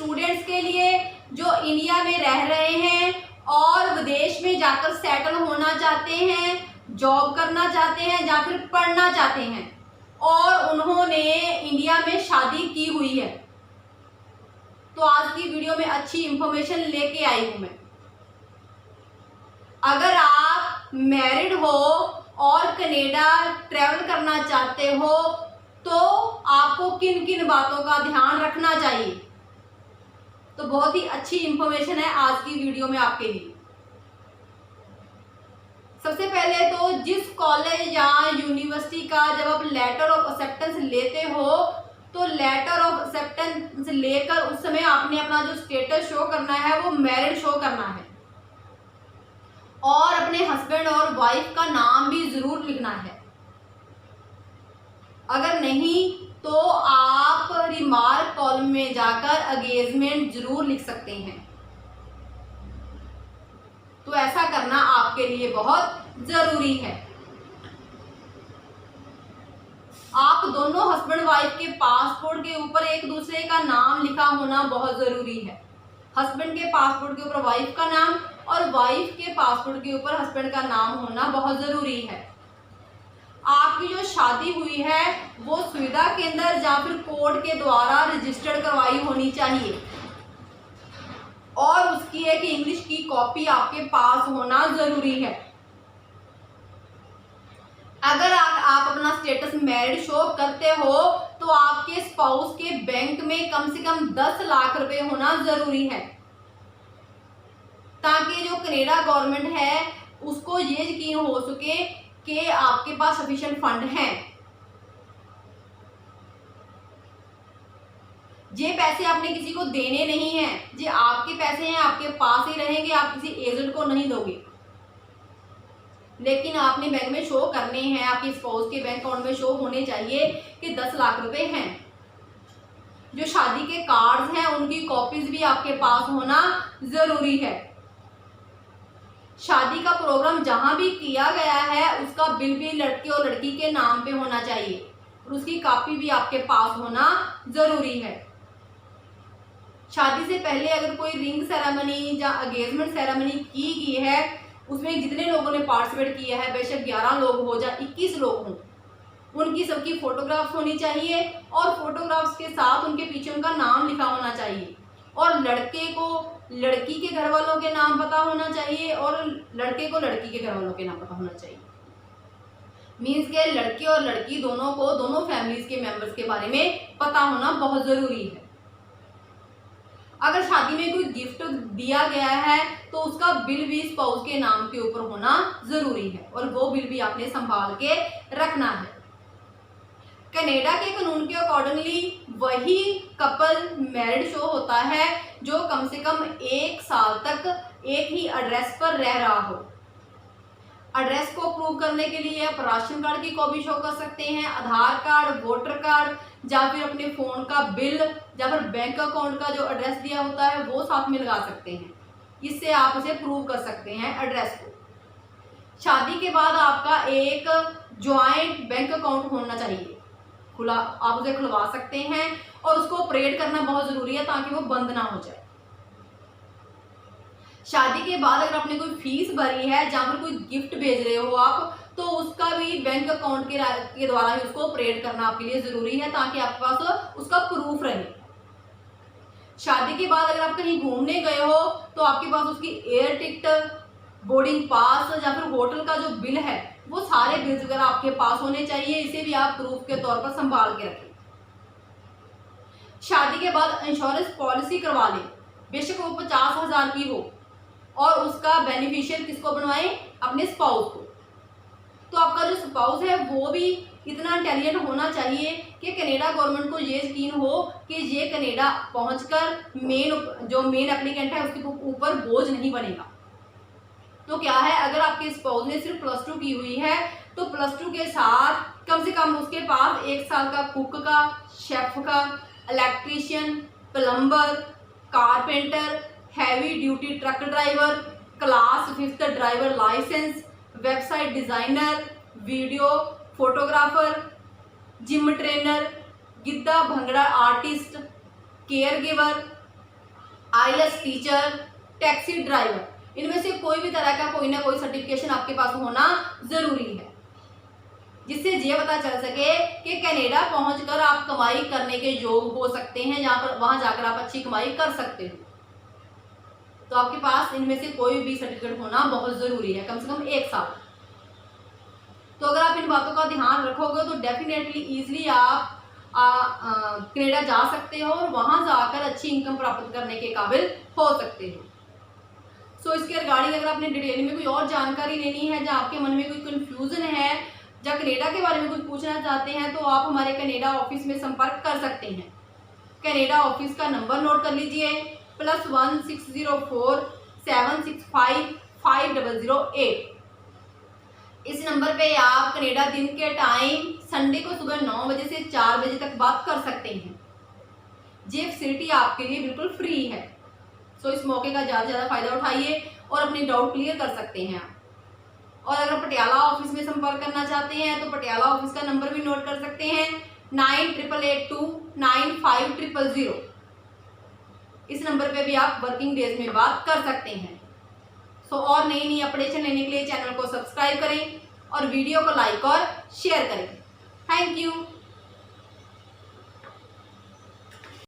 Students के लिए जो इंडिया में रह रहे हैं और विदेश में जाकर सेटल होना चाहते हैं, जॉब करना चाहते हैं या फिर पढ़ना चाहते हैं और उन्होंने इंडिया में शादी की हुई है। तो आज की वीडियो में अच्छी इंफॉर्मेशन लेके आई हूं मैं। अगर आप मैरिड हो और कनाडा ट्रैवल करना चाहते हो तो आपको किन किन बातों का ध्यान रखना चाहिए, तो बहुत ही अच्छी इंफॉर्मेशन है आज की वीडियो में आपके लिए। सबसे पहले तो जिस कॉलेज या यूनिवर्सिटी का जब आप लेटर ऑफ एक्सेप्टेंस लेते हो तो लेटर ऑफ एक्सेप्टेंस लेकर उस समय आपने अपना जो स्टेटस शो करना है वो मैरिड शो करना है और अपने हस्बैंड और वाइफ का नाम भी जरूर लिखना है। अगर नहीं तो आप रिमार्क कॉलम में जाकर एंगेजमेंट जरूर लिख सकते हैं। तो ऐसा करना आपके लिए बहुत जरूरी है। आप दोनों हस्बैंड वाइफ के पासपोर्ट के ऊपर एक दूसरे का नाम लिखा होना बहुत जरूरी है। हस्बैंड के पासपोर्ट के ऊपर वाइफ का नाम और वाइफ के पासपोर्ट के ऊपर हस्बैंड का नाम होना बहुत जरूरी है। आपकी जो शादी हुई है वो सुविधा केंद्र या फिर कोर्ट के द्वारा रजिस्टर्ड करवाई होनी चाहिए और उसकी एक इंग्लिश की कॉपी आपके पास होना जरूरी है। अगर आप अपना स्टेटस मैरिड शो करते हो तो आपके स्पाउस के बैंक में कम से कम 10 लाख रुपए होना जरूरी है, ताकि जो कनाडा गवर्नमेंट है उसको ये यकीन हो सके कि आपके पास सफिशिएंट फंड हैं। ये पैसे आपने किसी को देने नहीं हैं, ये आपके पैसे हैं, आपके पास ही रहेंगे, आप किसी एजेंट को नहीं दोगे। लेकिन आपने बैंक में शो करने हैं, आपके स्पाउस के बैंक अकाउंट में शो होने चाहिए कि 10 लाख रुपए हैं। जो शादी के कार्ड्स हैं उनकी कॉपीज भी आपके पास होना जरूरी है। शादी का प्रोग्राम जहां भी किया गया है उसका बिल भी लड़के और लड़की के नाम पे होना चाहिए और उसकी कॉपी भी आपके पास होना जरूरी है। शादी से पहले अगर कोई रिंग सेरेमनी या एंगेजमेंट सेरेमनी की गई है उसमें जितने लोगों ने पार्टिसिपेट किया है, बेशक 11 लोग हो या 21 लोग हों, उनकी सबकी फोटोग्राफ्स होनी चाहिए और फोटोग्राफ्स के साथ उनके पीछे उनका नाम लिखा होना चाहिए और लड़के को लड़की के घर वालों के नाम पता होना चाहिए और लड़के को लड़की के घर वालों के नाम पता होना चाहिए। मीन्स के लड़के और लड़की दोनों को दोनों फैमिलीज के मेंबर्स के बारे में पता होना बहुत जरूरी है। अगर शादी में कोई गिफ्ट दिया गया है तो उसका बिल भी स्पाउस के नाम के ऊपर होना जरूरी है और वो बिल भी आपने संभाल के रखना है। कनाडा के कानून के अकॉर्डिंगली वही कपल मैरिड शो होता है जो कम से कम 1 साल तक एक ही एड्रेस पर रह रहा हो। एड्रेस को प्रूव करने के लिए आप राशन कार्ड की कॉपी शो कर सकते हैं, आधार कार्ड, वोटर कार्ड या फिर अपने फोन का बिल या फिर बैंक अकाउंट का जो एड्रेस दिया होता है वो साथ में लगा सकते हैं। इससे आप उसे प्रूव कर सकते हैं एड्रेस को। शादी के बाद आपका एक ज्वाइंट बैंक अकाउंट होना चाहिए, खुला आप उसे खुलवा सकते हैं और उसको ऑपरेट करना बहुत जरूरी है ताकि वो बंद ना हो जाए। शादी के बाद अगर आपने कोई फीस भरी है या फिर कोई गिफ्ट भेज रहे हो आप तो उसका भी बैंक अकाउंट के द्वारा ही उसको ऑपरेट करना आपके लिए जरूरी है ताकि आपके पास उसका प्रूफ रहे। शादी के बाद अगर आप कहीं घूमने गए हो तो आपके पास उसकी एयर टिकट, बोर्डिंग पास या फिर होटल का जो बिल है वो सारे बिल्स अगर आपके पास होने चाहिए। इसे भी आप प्रूफ के तौर पर संभाल के रखें। शादी के बाद इंश्योरेंस पॉलिसी करवा लें, बेशक वो 50,000 की हो और उसका बेनिफिशियल किसको बनवाएं, अपने स्पाउस को। तो आपका जो स्पाउस है वो भी इतना इंटेलिजेंट होना चाहिए कि कनाडा गवर्नमेंट को ये यकीन हो कि ये कनाडा पहुंचकर मेन एप्लीकेंट है उसके ऊपर बोझ नहीं बनेगा। तो क्या है, अगर आपके स्पाउस ने सिर्फ +2 की हुई है तो +2 के साथ कम से कम उसके पास 1 साल का कुक का, शेफ का, electrician, plumber, carpenter, heavy duty truck driver, class 5th driver licence, website designer, video photographer, gym trainer, Giddha Bhangra artist, care giver, IELTS teacher, taxi driver, इनमें से कोई भी तरह का कोई ना कोई सर्टिफिकेशन आपके पास होना ज़रूरी है, जिससे ये पता चल सके कि कनाडा पहुंचकर आप कमाई करने के योग्य हो सकते हैं, जहाँ पर वहाँ जाकर आप अच्छी कमाई कर सकते हो। तो आपके पास इनमें से कोई भी सर्टिफिकेट होना बहुत ज़रूरी है, कम से कम 1 साल। तो अगर आप इन बातों का ध्यान रखोगे तो डेफिनेटली ईजिली आप कनाडा जा सकते हो और वहाँ जाकर अच्छी इनकम प्राप्त करने के काबिल हो सकते हो। सो इसके रिगार्डिंग अगर आपने डिटेल में कोई और जानकारी लेनी है, जहाँ आपके मन में कोई कन्फ्यूज़न है, या कनाडा के बारे में कुछ पूछना चाहते हैं, तो आप हमारे कनाडा ऑफिस में संपर्क कर सकते हैं। कनाडा ऑफिस का नंबर नोट कर लीजिए, +1 604 765 5008। इस नंबर पे आप कनाडा दिन के टाइम संडे को सुबह 9 बजे से 4 बजे तक बात कर सकते हैं। ये फैसिलिटी आपके लिए बिल्कुल फ्री है। सो इस मौके का ज़्यादा से ज़्यादा फ़ायदा उठाइए और अपने डाउट क्लियर कर सकते हैं आप। और अगर पटियाला ऑफिस में संपर्क करना चाहते हैं तो पटियाला ऑफिस का नंबर भी नोट कर सकते हैं, 9882 9500। इस नंबर पे भी आप वर्किंग डेज में बात कर सकते हैं। सो और नई अपडेशन लेने के लिए चैनल को सब्सक्राइब करें और वीडियो को लाइक और शेयर करें। Thank you.